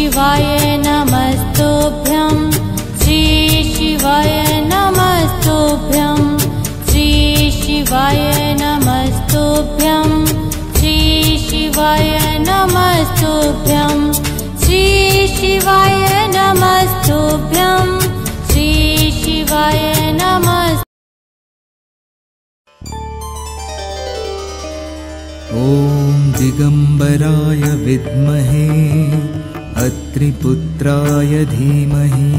शिवाय नमस्तुभ्यं श्री शिवाय नमस्तुभ्यं श्री शिवाय नमस्तुभ्यं श्री शिवाय नमस्तुभ्यं श्री शिवाय नमस्तुभ्यं श्री शिवाय नमस्तुभ्यं। ॐ दिगंबराय विद्महे अत्रिपुत्राय धीमहि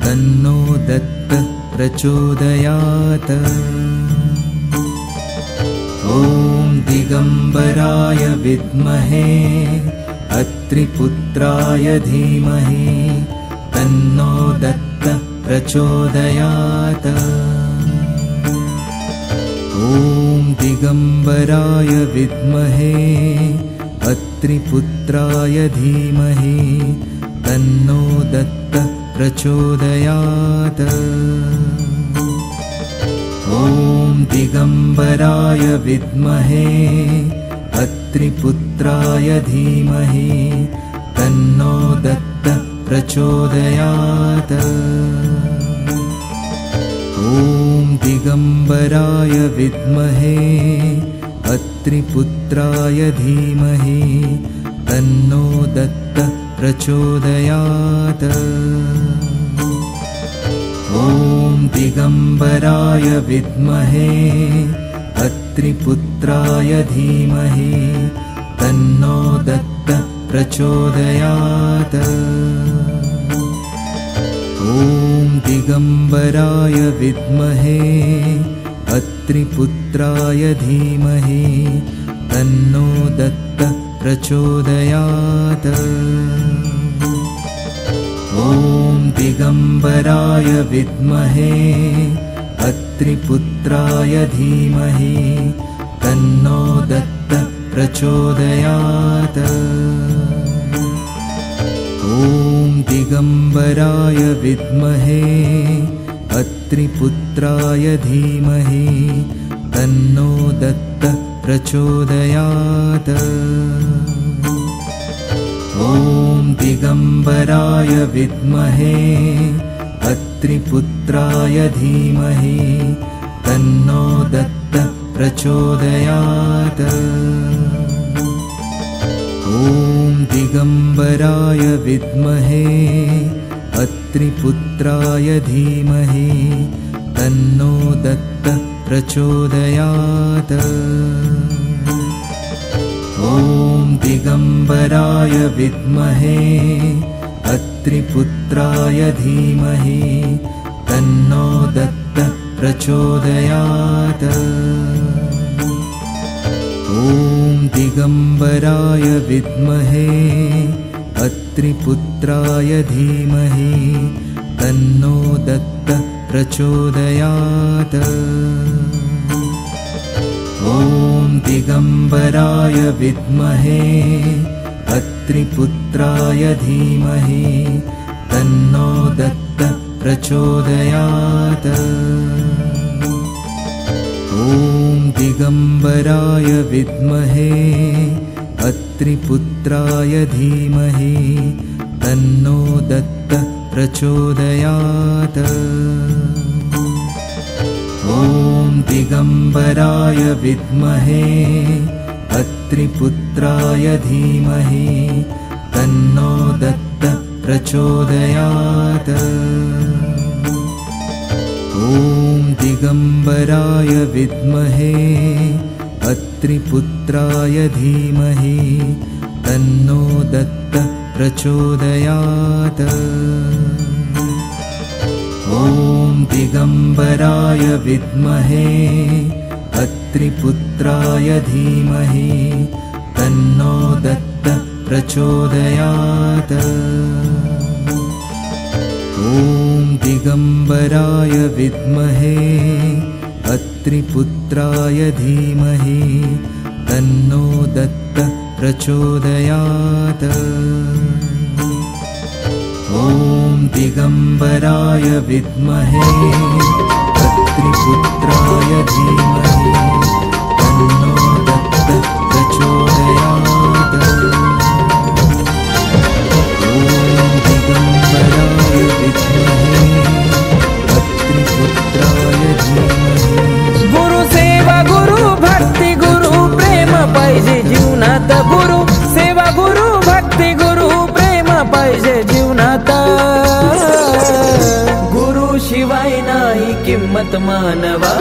तन्नो दत्तः प्रचोदयात्। ॐ दिगंबराय विद्महे अत्रिपुत्राय धीमहि तन्नो दत्तः प्रचोदयात्। ॐ दिगंबराय विद्महे अत्रिपुत्राय धीमहि तन्नो दत्तः प्रचोदयात्। ॐ दिगंबराय विद्महे अत्रिपुत्राय धीमहि तन्नो दत्तः प्रचोदयात्। ॐ दिगंबराय विद्महे अत्रिपुत्राय धीमहि तन्नो दत्तः प्रचोदयात्। ॐ दिगंबराय विद्महे अत्रिपुत्राय धीमहि तन्नो दत्तः प्रचोदयात्। ॐ दिगंबराय विद्महे अत्रिपुत्राय धीमहि तन्नो दत्तः प्रचोदयात्। ॐ दिगंबराय विद्महे अत्रिपुत्राय धीमहि तन्नो दत्तः प्रचोदयात्। ॐ दिगंबराय विद्महे अत्रिपुत्राय धीमहि तन्नो दत्तः प्रचोदयात्। ॐ दिगंबराय विद्महे अत्रिपुत्राय धीमहि तन्नो दत्तः प्रचोदयात्। ॐ दिगंबराय विद्महे अत्रिपुत्राय धीमहि तन्नो दत्तः प्रचोदयात्। ॐ दिगंबराय विद्महे अत्रिपुत्राय धीमहि तन्नो दत्तः प्रचोदयात्। ॐ दिगंबराय विद्महे अत्रिपुत्राय धीमहि तन्नो दत्तः प्रचोदयात्। ॐ दिगंबराय विद्महे अत्रिपुत्राय धीमहि तन्नो दत्तः प्रचोदयात्। ॐ दिगंबराय विद्महे अत्रिपुत्राय धीमहि तन्नो दत्तः प्रचोदयात्। ॐ दिगंबराय विद्महे अत्रिपुत्राय धीमहि तन्नो दत्तः प्रचोदयात्। ॐ दिगंबराय विद्महे अत्रिपुत्राय धीमहि तन्नो दत्तः प्रचोदयात्। ॐ दिगंबराय विद्महे अत्रिपुत्राय धीमहि तन्नो दत्तः प्रचोदयात्। ॐ दिगंबराय विद्महे अत्रिपुत्राय धीमहि तन्नो दत्तः प्रचोदयात्। ॐ दिगंबराय विद्महे अत्रिपुत्राय धीमहि तन्नो दत्तः प्रचोदयात्। ॐ पाहिजे जीवनात. गुरु शिवाय नाही किंमत मानवा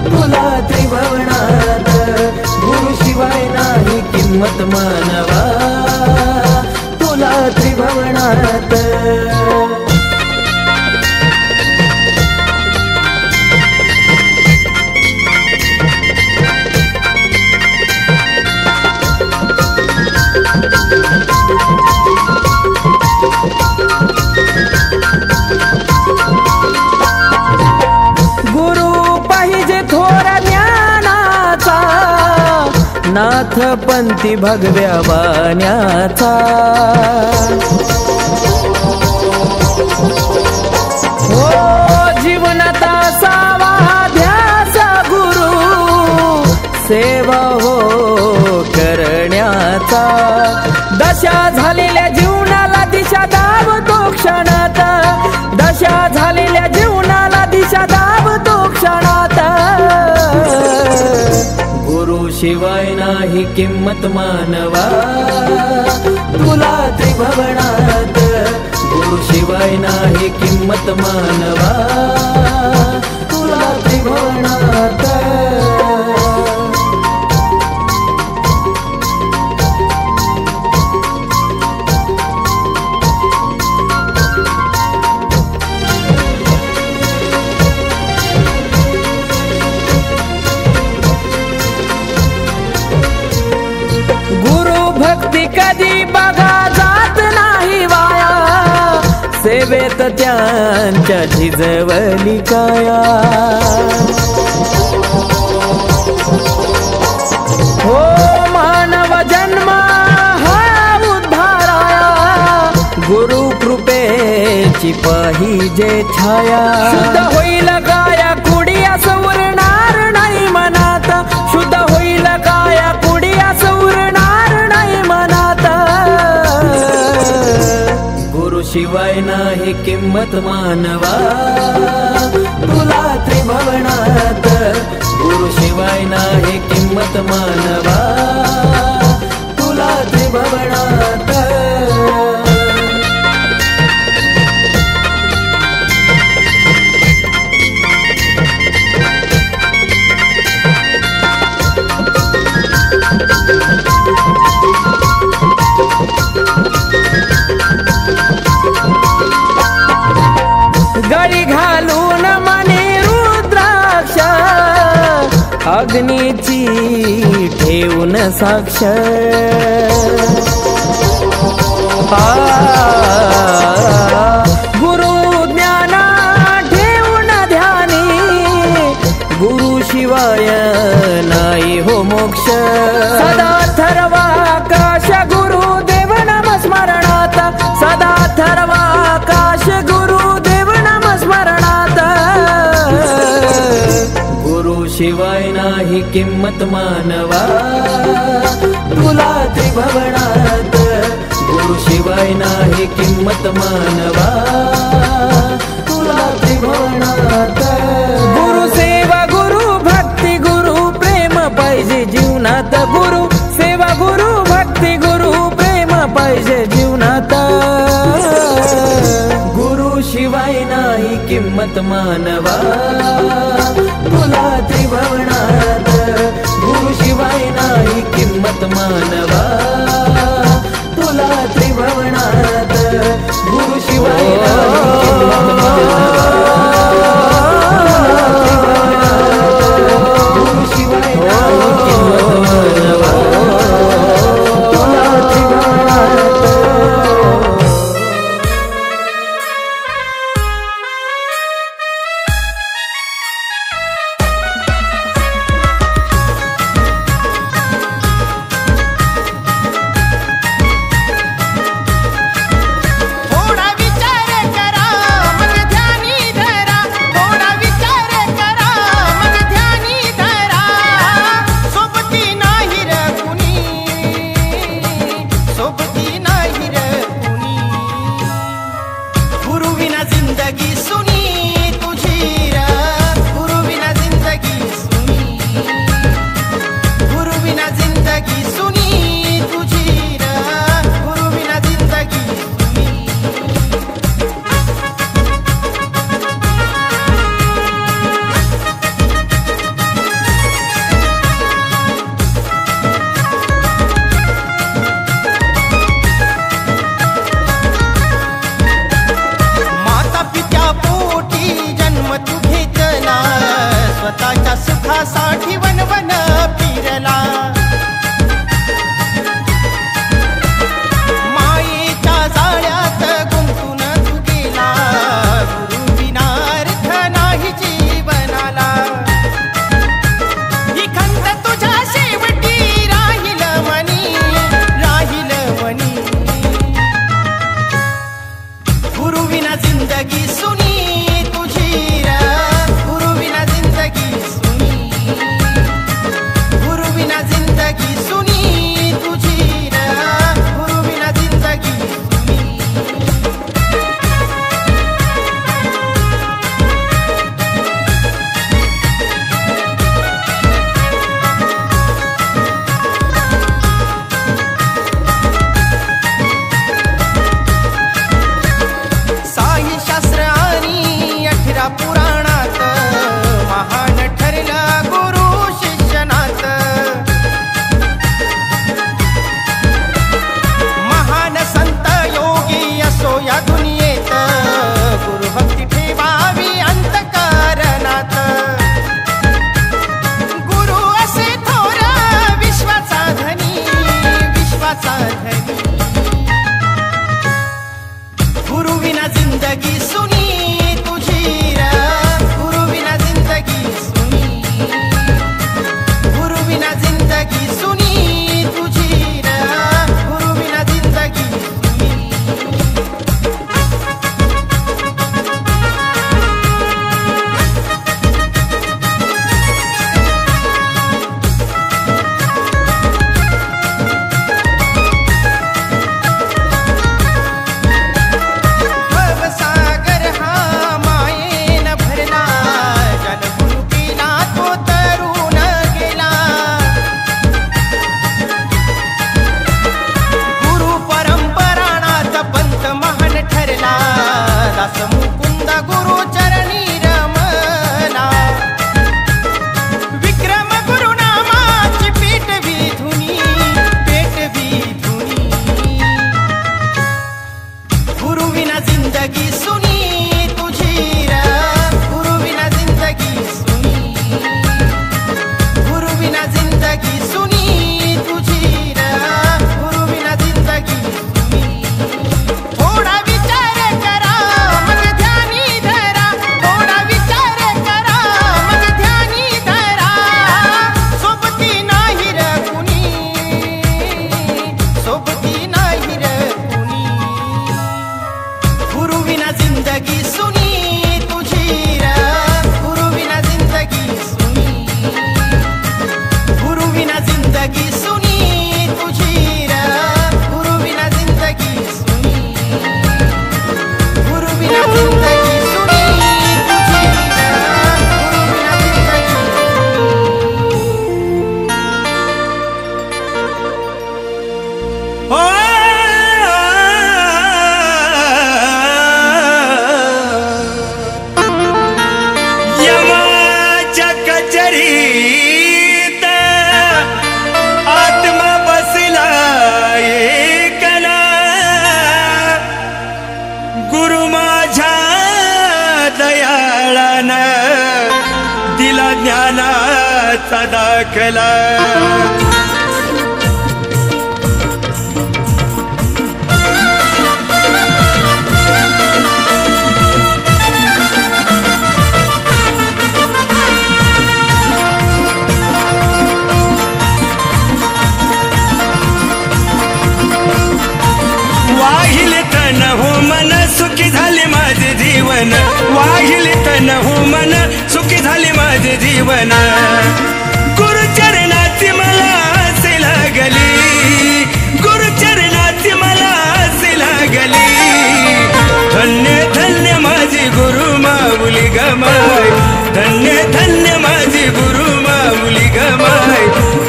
तुला त्रिभुवनात. गुरु शिवाय नाही किंमत मानवा तुला त्रिभुवनात. नाथ पंथी भगव्या वाण्याचा. हो जीवनात असावा ध्यास गुरु सेवा हो करण्याचा. दशा झालेल्या जीवनाला दिशा दावतो क्षणात. दशा झालेल्या जीवनाला दिशा दावतो क्षणात. गुरु शिवाय नाही किंमत मानवा तुला त्रिभुवनात. गुरु शिवाय नाही किंमत मानवा तुला त्रिभुवनात. कधी बघा जात नाही वाया सेवेत त्यांच्या झिजवली काया. हो मानव जन्म हा उद्धाराया गुरु कृपेची पाहिजे छाया. शुद्ध होईल काया कुडी असं उरणार नाही मनात. शुद्ध होईल काया कुडी असं उरणार नाही मनात. गुरु शिवाय नाही किंमत मानवा तुला त्रिभुवनात. गुरु शिवाय नाही किंमत मानवा तुला त्रिभुवनात. गळी घालून मनी रुद्राक्ष अग्नीची ठेवून साक्ष. गुरु ज्ञान ठेवून ध्यानी गुरु शिवाय नाही हो मोक्ष. सदा थर्वाकाश गुरु देव नाम स्मरणात. सदा थर्वाकाश गुरु स्मरणात. गुरु शिवाय नाही किंमत मानवा तुला त्रिभुवनात. गुरु शिवाय नाही किंमत मानवा तुला त्रिभुवनात. गुरु सेवा गुरु भक्ती गुरु प्रेम पाहिजे जीवनात. गुरु सेवा गुरु भक्ती गुरु प्रेम पाहिजे जीवनात. शिवाय नाही किंमत मानवा तुला त्रिभुवनात. गुरु शिवाय नाही किंमत मानवा तुला त्रिभुवनात. गुरु शिवाय नाही किंमत मानवा गुरु शिवाय नाही किंमत मानवा तुला त्रिभुवनात. जिंदगी सुनी तुझी र गुरु बिना जिंदगी सुनी गुरु बिना जिंदगी सुनी तुझी र गुरु बिना जिंदगी सुनी थोडा विचार करा मग ध्यानी धरा थोडा विचार करा मग ध्यानी धरा सोबती नाही र कुणी सोबती नाही र कुणी गुरु बिना जिंदगी सुनी तुझी र गुरु बिना जिंदगी सुनी गुरु बिना जिंदगी सुनी तुझी र गुरु बिना जिंदगी सुनी गुरु बिना जिंदगी सुनी तुझी र गुरु बिना जिंदगी यमाच्या कचरीत आत्मा बसला एकला गुरु माझ्या दयाळानं दिला ज्ञानाचा दाखला वाहिले तन हो मन सुखी झाले माझे जीवन वाहिले तन हो मन सुखी झाले माझे जीवन गुरुचरणाची मला असे लागली गुरुचरणाची मला असे लागली धन्य धन्य माझी गुरु माऊली गमाय धन्य धन्य माझी गुरु माऊली गमाय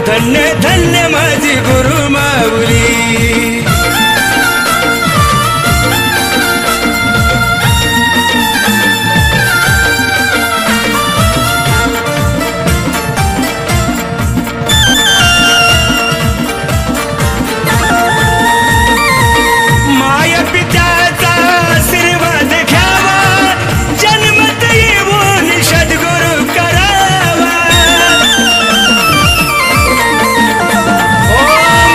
धन्य धन्य माझी गुरु माऊली माया पित्याचा आशीर्वाद घ्यावा जन्मत येऊन सद्गुरु करावा ओ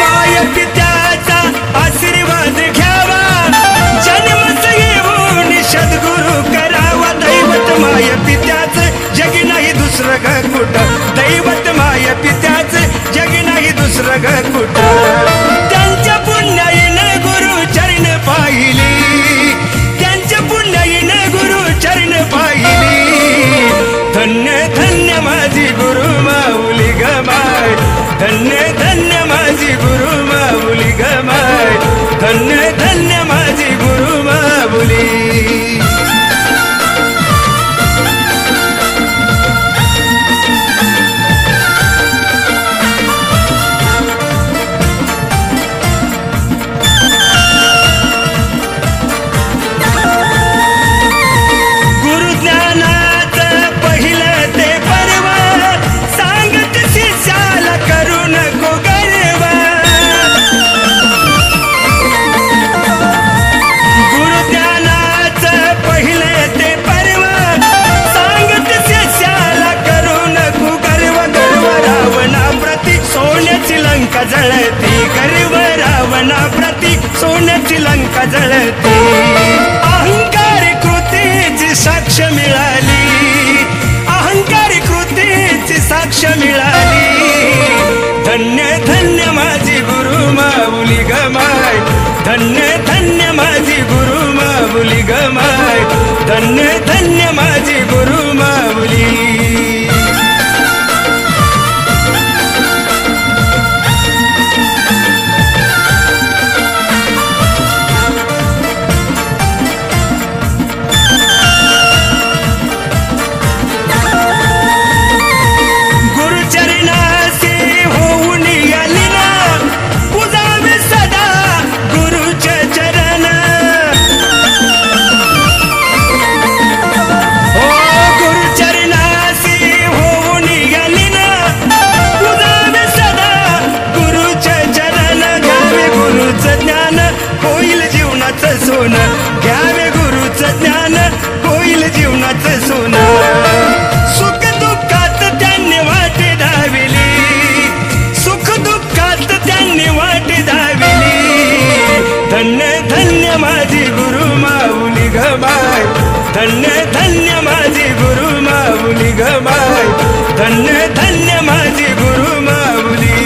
माया पित्याचा आशीर्वाद घ्यावा जन्मत येऊन सद्गुरु करावा दैवत माया पित्याचं जग नाही दुसरं ग कुठं दैवत माया पित्याचं जग नाही दुसरं ग कुठं त्यांच्या पुण्याईनं गुरु चरण पाहिली त्यांच्या पुण्याईनं गुरु चरण पाहिली धन्य धन्य माझी गुरु माऊली गमाय धन्य धन्य माझी गुरु माऊली गमाय धन्य धन्य माझी गुरु माऊली गुरुज्ञानाचं पहिलं ते पर्व सांगत शिष्याला करू नको गर्व गुरुज्ञानाचं पहिलं ते पर्व सांगत शिष्याला करू नको गर्व गर्व रावणाप्रती सोन्याची लंका जळती गर्व रावणाप्रती सोन्याची लंका जळती अहंकार कृतीची साक्ष मिळाली अहंकार कृतीची साक्ष मिळाली धन्य धन्य माझी गुरु माऊली गमाय धन्य धन्य माझी गुरु माऊली गमाय धन्य धन्य माझी गुरु माऊली गुरुचरणासी होऊन आली ना पूजावे सदा गुरुचे चरण हो गुरुचरणासी होऊन आली ना पूजावे सदा गुरुचे चरण घ्यावे गुरुचं ज्ञान होईल जीवनाचं सोनं घ्यावे गुरुचं ज्ञान होईल जीवनाचं सोनं. सुख दुःखात त्यांनी वाट धाविली, सुख दुःखात त्यांनी वाट धाविली. धन्य धन्य माझी गुरु माऊली ग माय, धन्य धन्य माझी गुरु माऊली ग माय, धन्य धन्य माझी गुरु माऊली.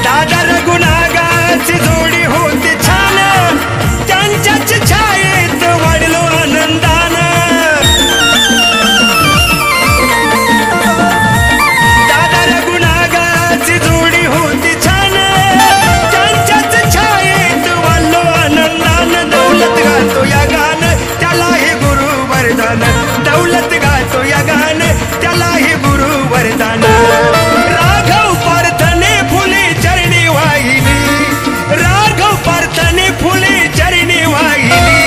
दादा रघुनागाची जोडी होती छान, त्यांच्याच छायेत वाढलो आनंदानं. दादा रघुनागाची जोडी होती छान, त्यांच्याच छायेत वाढलो आनंदानं. दौलत गातो या गान त्यालाही गुरु वरदान, दौलत गातो या गान त्यालाही गुरु वरदान. राघव पार्थने फुले चरणी वाहिली, राघव पार्थने फुले चरणी वाहिली.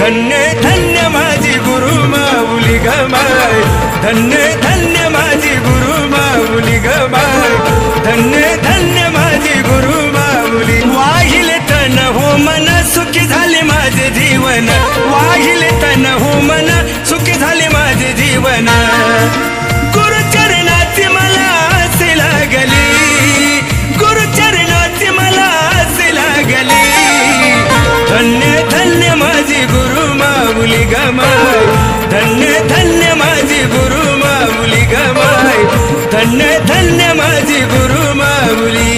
धन्य धन्य माझी गुरु माऊली ग माय, धन्य धन्य माझी गुरु माऊली ग माय, धन्य धन्य माझी गुरु माऊली. वाहिले तन हो मन सुखी झाले माझे जीवन, वाहिले तन हो मन सुखी झाले माझे जीवन. गुरुचरणाची मला असे लागली, गुरुचरणाची मला असे लागली. धन्य धन्य माझी गुरु माऊली ग माय, धन्य धन्य माझी गुरु माऊली ग माय, धन्य धन्य माझी गुरु माऊली.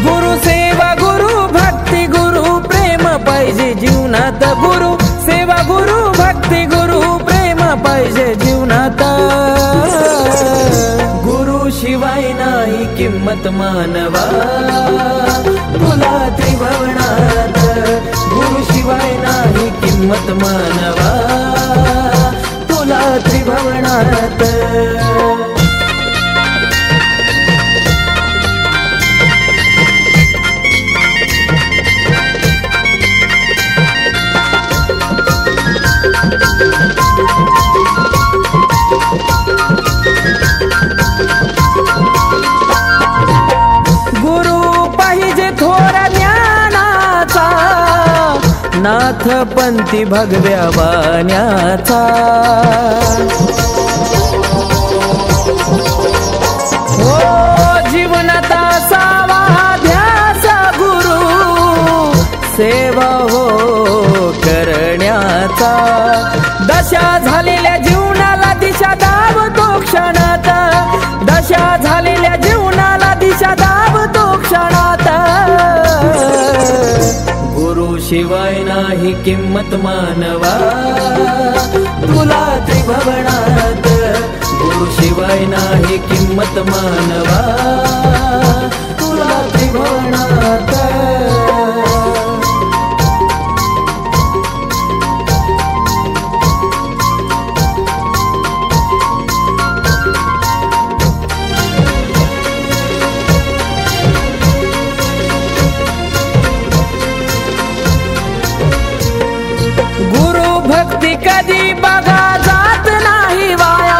गुरु सेवा गुरु भक्ती गुरु प्रेम पाहिजे जीवनात. गुरु सेवा गुरु भक्ती गुरु प्रेम पाहिजे जीवनात. गुरु शिवाय नाही किंमत मानवा तुला त्रिभुवनात. गुरु शिवाय नाही किंमत मानवा तुला त्रिभुवनात. गुरु पाहिजे थोरा ज्ञानाचा, नाथ पंथी भगव्या वाण्याचा. हो जीवनात असावा ध्यास गुरु सेवा हो करण्याचा. दशा झालेल्या जीवनाला दिशा दावतो क्षणात, दशा झालेल्या जीवनाला दिशा दावतो क्षणात. गुरु शिवाय नाही किंमत मानवा तुला त्रिभुवनात. गुरु शिवाय नाही किंमत मानवा तुला त्रिभुवनात. भक्ती कधी बघा जात नाही वाया,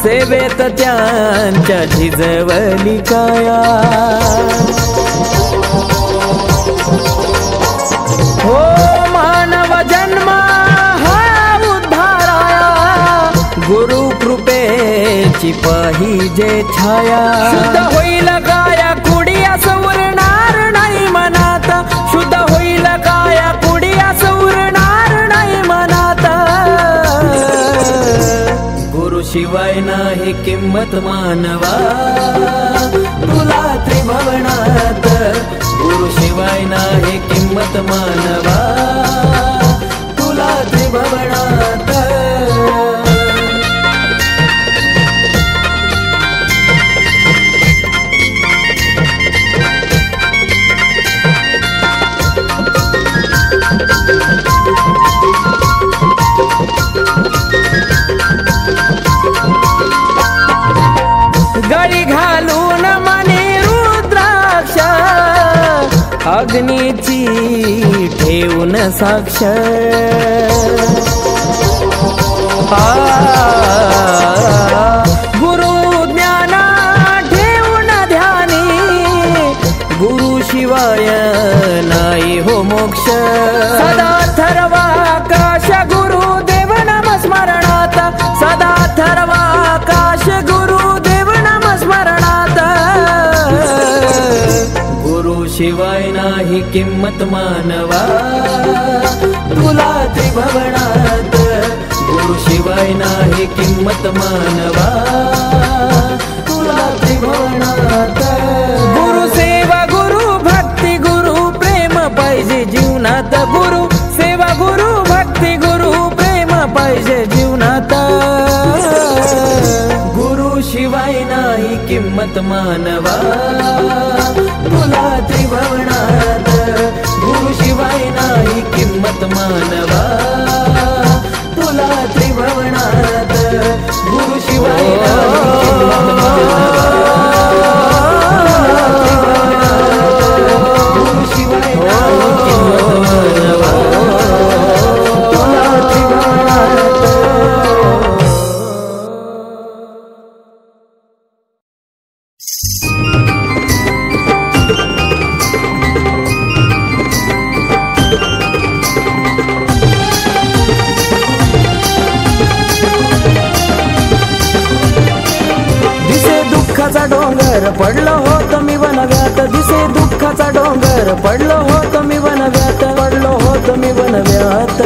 सेवेत त्यांच्या झिजवली काया. हो मानव जन्म हा उद्धाराया, गुरु कृपेची पाहिजे छाया. शुद्ध होईल काया कुडिया सवरणार नाही मनात, शुद्ध होईल काया कुडिया सवरणार नाही मनात. गुरु शिवाय नाही किंमत मानवा तुला त्रिभुवनात. गुरु शिवाय नाही किंमत मानवा तुला त्रिभुवनात. अग्नीची ठेवून साक्ष गुरु ज्ञाना ठेवून ध्यानी गुरु शिवाय नाही हो मोक्ष सदा ठरवाकाश गुरु देव नाम स्मरणात सदा ठरवाकाश गुरु देव नाम स्मरणात गुरु शिवाय नाही किंमत मानवा तुला त्रिभुवनात गुरु शिवाय नाही किंमत मानवा तुला त्रिभुवनात गुरु सेवा गुरु भक्ती गुरु प्रेम पाहिजे जीवनात गुरु सेवा गुरु भक्ती गुरु प्रेम पाहिजे जीवनात गुरु शिवाय नाही किंमत मानवा तुला त्रिभुवनात गुरु शिवाय नाही किंमत मानवा तुला त्रिभुवनात गुरु शिवाय नाही किंमत मानवा गुरु शिवाय नाही किंमत मानवा तुला त्रिभुवनात डोंगर पडलो होतो मी वनव्यात दिसे दुःखाचा डोंगर पडलो होतो मी वनव्यात पडलो होतो मी वनव्यात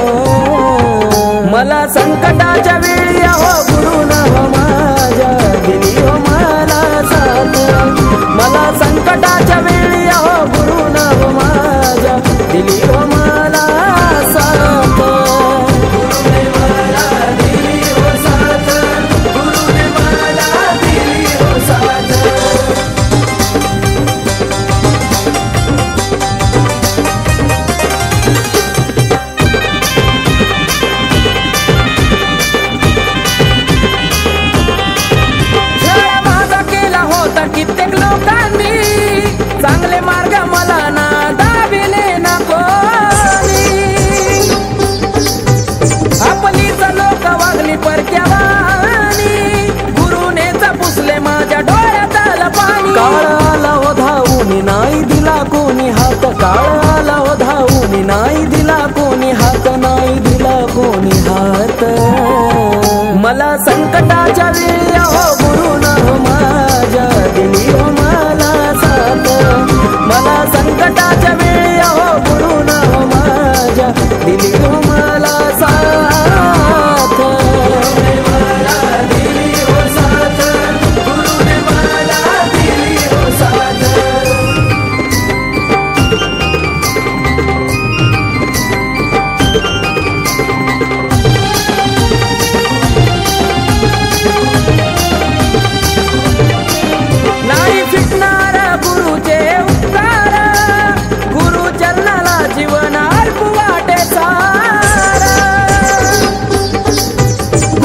मला संकटाच्या वेळी हो गुरु हो माझ्या दिली हो मला साथ मला संकटाच्या वेळी हो गुरु हो माझ्या दिली हो मला साथ गुरुने मला दिली हो साथ गुरुने मला दिली हो साथ कित्येक लोकांनी चांगले मार्ग मला ना दाबिले ना कोणी आपलीच लोक वागली परक्यावानी गुरुनेच पुसले माझ्या डोळ्यात आलं पाणी काळ आला हो धावून नाही दिला कोणी हात काळ आला हो धावून नाही दिला कोणी हात नाही दिला कोणी हात मला संकटाच्या वेळी हो गुरु हो माझ्या दिली हो मला साथ मला संकटाच्या वेळी हो गुरु हो माझ्या दिली हो मला साथ गुरुने मला दिली हो साथ गुरुने मला दिली हो साथ नाही फिटणार गुरुचे उपकार गुरु चरणाला जीवन अर्पू वाटे सार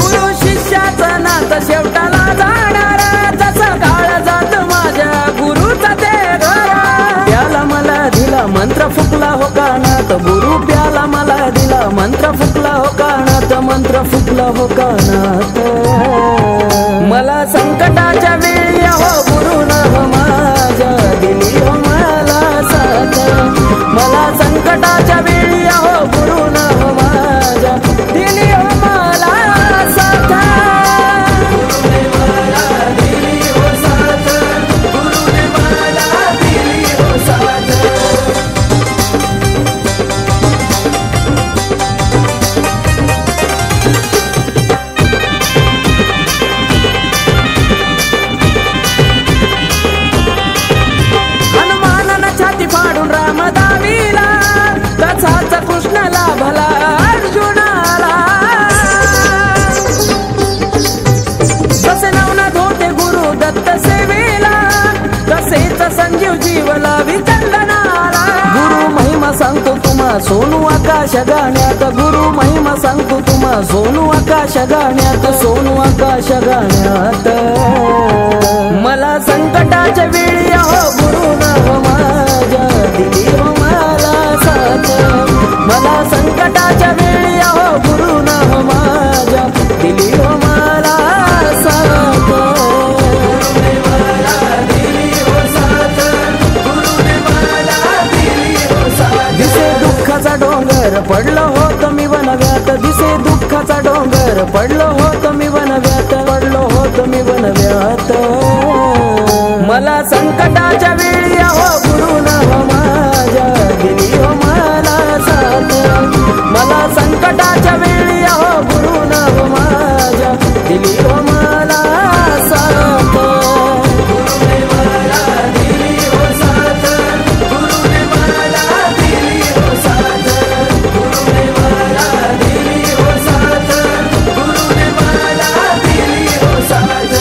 गुरु शिष्याचं नात शेवटाला जाणार जसं काळ जात माझ्या गुरुचा ते घर प्याला मला दिला मंत्र फुकला हो कानात गुरु प्याला मला दिला मंत्र फुकला हो कानात मंत्र फुकला हो कानात मला संकटाच्या वेळी हो गुरु हो माझ्या दिली हो मला साथ मला संकटाच्या वेळी हो गुरु हो माझ्या दिली हो मला साथ गुरुने मला दिली हो साथ गुरुने मला दिली हो साथ फाडून राम दावीला तसाच कृष्णाला भला अर्जुनाला जसे नवनाथ होते गुरु दत्त सेवेला तसेच संजीव जीवला विचंदनाला गुरु महिमा सांगतो तुम्हा सोनू आकाश गाण्यात गुरु महिमा सांगतो तुम्हा सोनू आकाश गाण्यात सोनू आकाश गाण्यात मला संकटाच्या वेळी हो गुरु हो माझ्या दिली हो पडलो होतो मी वनव्यात, पडलो होतो मी वनव्यात. मला संकटाच्या वेळी हो गुरुन हो माझ्या दिली हो मला साथ. मला संकटाच्या वेळी हो गुरुन हो माझ्या दिली हो मला साथ. गुरुने मला दिली हो साथ, गुरुने मला दिली हो साथ, गुरुने मला दिली हो साथ, गुरुने मला दिली हो साथ.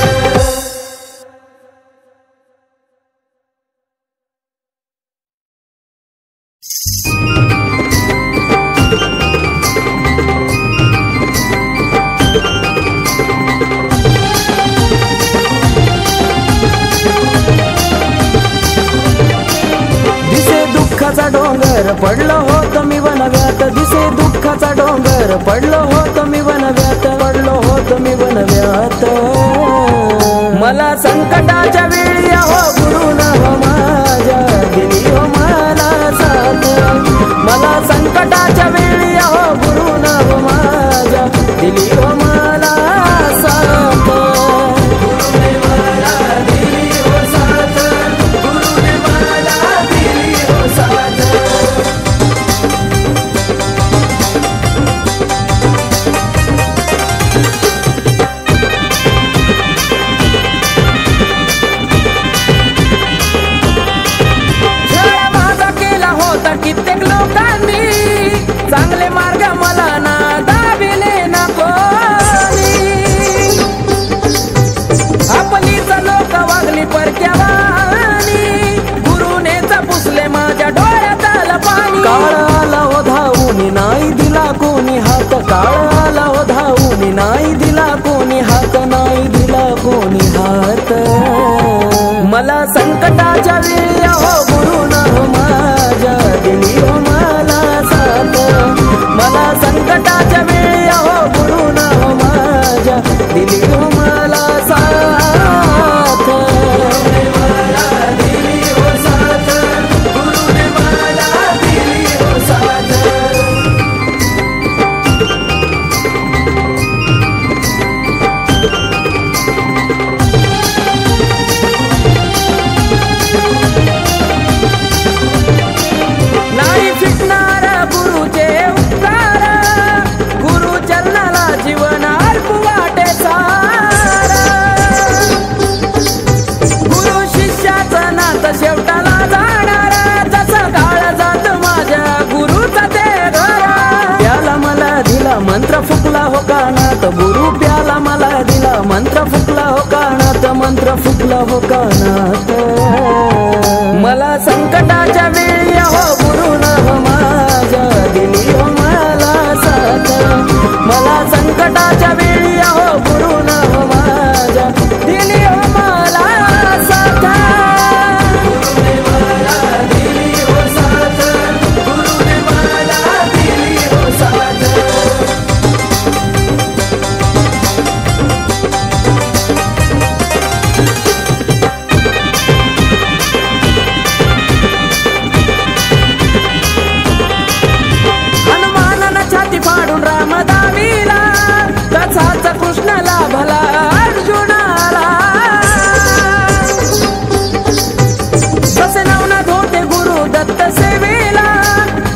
दुःखाचा डोंगर पडलो होतो मी वनव्यात, दिसे दुःखाचा डोंगर पडलो होतो मी वनव्यात, पडलो होतो मी वनव्यात. मला संकटाच्या वेळी हो गुरुन हो माझ्या दिली हो मला साथ. मला संकटाच्या वेळी हो गुरुन हो माझ्या दिली हो मला साथ. गुरुने मला दिली हो साथ, गुरुने मला दिली हो साथ. छळ माझा केला होता कित्येक लोकांनी, चांगले मार्ग मला ना दाबिले ना कोणी. आपलीच लोक वागली परक्यावानी, गुरुनेच पुसले माझ्या डोळ्यात आलं पाणी. काळ आला हो धावून नाही दिला कोणी हात, काळ आला हो धावून नाही दिला कोणी हात, नाही दिला कोणी हात. मला संकटाच्या वेळी हो गुरुन हो माझ्या दिली हो मला साथ. मला संकटाच्या वेळी हो गुरुन हो माझ्या दिली हो मला साथ. गुरुने मला दिली हो साथ, गुरुने मला दिली हो साथ. नाही फिटणार गुरुचे उपकार, गुरु चरणाला जीवन अर्पू वाटे सारा. गुरु शिष्याचं नातं शेवटाला जाणार, जसं काळ जात माझ्या गुरुचा ते घर. प्याला मला दिला मंत्र फुकला हो कानात, गुरु प्याला मला दिला मंत्र फुकला हो कानात, मंत्र फुकला हो कानात. मला संकटाच्या वेळी हो गुरुन हो माझ्या दिली हो मला साथ. मला संकटाच्या वेळी हो गुरुन हो माझ्या दिली हो मला साथ. गुरुने मला दिली हो साथ, गुरुने मला दिली हो साथ. हनुमानानं छाती फाडून राम दाविला, तसाच कृष्णाला भला अर्जुनाला. जसे नवनाथ होते गुरु दत्त सेवेला,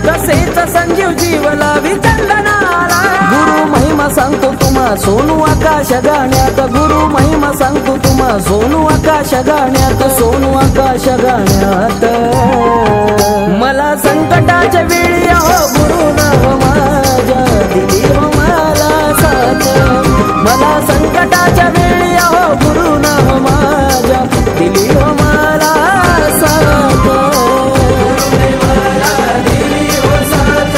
तसेच संजीव जीवला विचंदनाला. गुरु महिमा सांगतो तुम्हा सोनू आकाश गाण्यात, गुरु महिमा सांगतो तुम्हा सोनू आकाश गाण्यात, सोनू आकाश गाण्यात. मला संकटाच्या वेळी हो गुरुन हो माझ्या दिली हो मला साथ. मला संकटाच्या वेळी हो गुरुन हो माझ्या दिली हो मला साथ. गुरुने मला दिली हो साथ,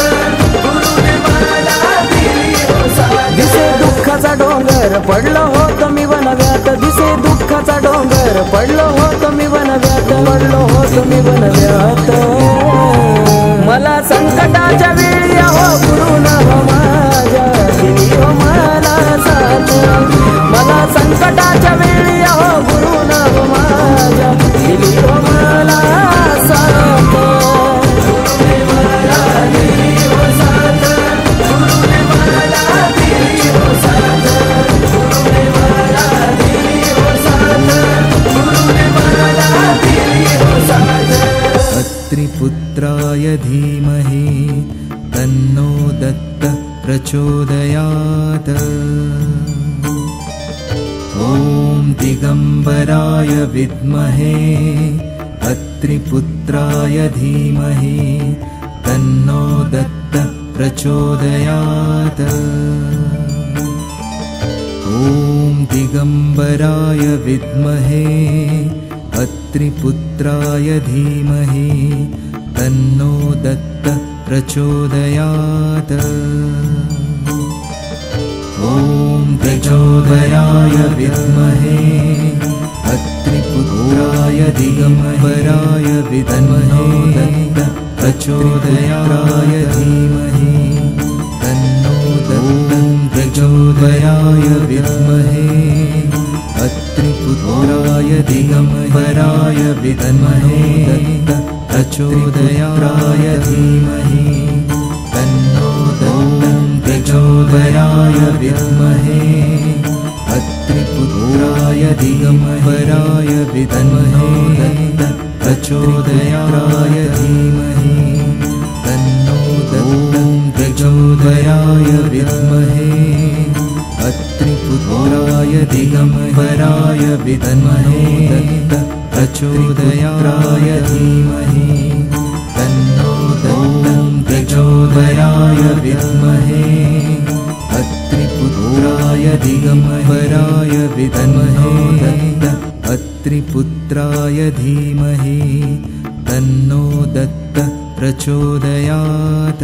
गुरुने मला दिली हो साथ. दिसे दुःखाचा डोंगर पडलो होतो मी वनव्यात, दिसे दुःखाचा डोंगर पडलो होतो मी वनव्यात, पडलो होतो मी वनव्यात. मला संकटाच्या वेळी हो गुरुन हो माझ्या दिली हो मला साथ. मला संकटाच्या वेळी अत्रिपुत्राय धीमहि तन्नो दत्तः प्रचोदयात्। ॐ दिगम्बराय विद्महे अत्रिपुत्राय धीमहि तन्नो दत्तः प्रचोदयात्। ॐ दिगम्बराय विद्महे अत्रिपुत्राय धीमहि तन्नो दत्तः प्रचोदयात्। ॐ दिगम्बराय विद्महे अत्रिपुत्राय दिगम्बराय विद्महे दत्तः प्रचोदयाय धीमहि तन्नो दत्तः प्रचोदयाय विद्महे अत्रिपुत्राय दिगम्बराय विद्महे दत्तः प्रचोदयाय धीमहि तन्नो दत्तः प्रचोदयाय विद्महे अत्रिपुत्राय दिगम्बराय विद्महे दत्तः प्रचोदयाय धीमहि तन्नो दत्तः प्रचोदयाय विद्महे अत्रिपुत्राय दिगम्बराय विद्महे दत्तः प्रचोदयाय धीमहि तन्नो दत्तः प्रचोदयाय विद्महे अत्रिपुत्राय दिगम्बराय विद्महे दत्तः अत्रिपुत्राय धीमहि तन्नो दत्तः प्रचोदयात्।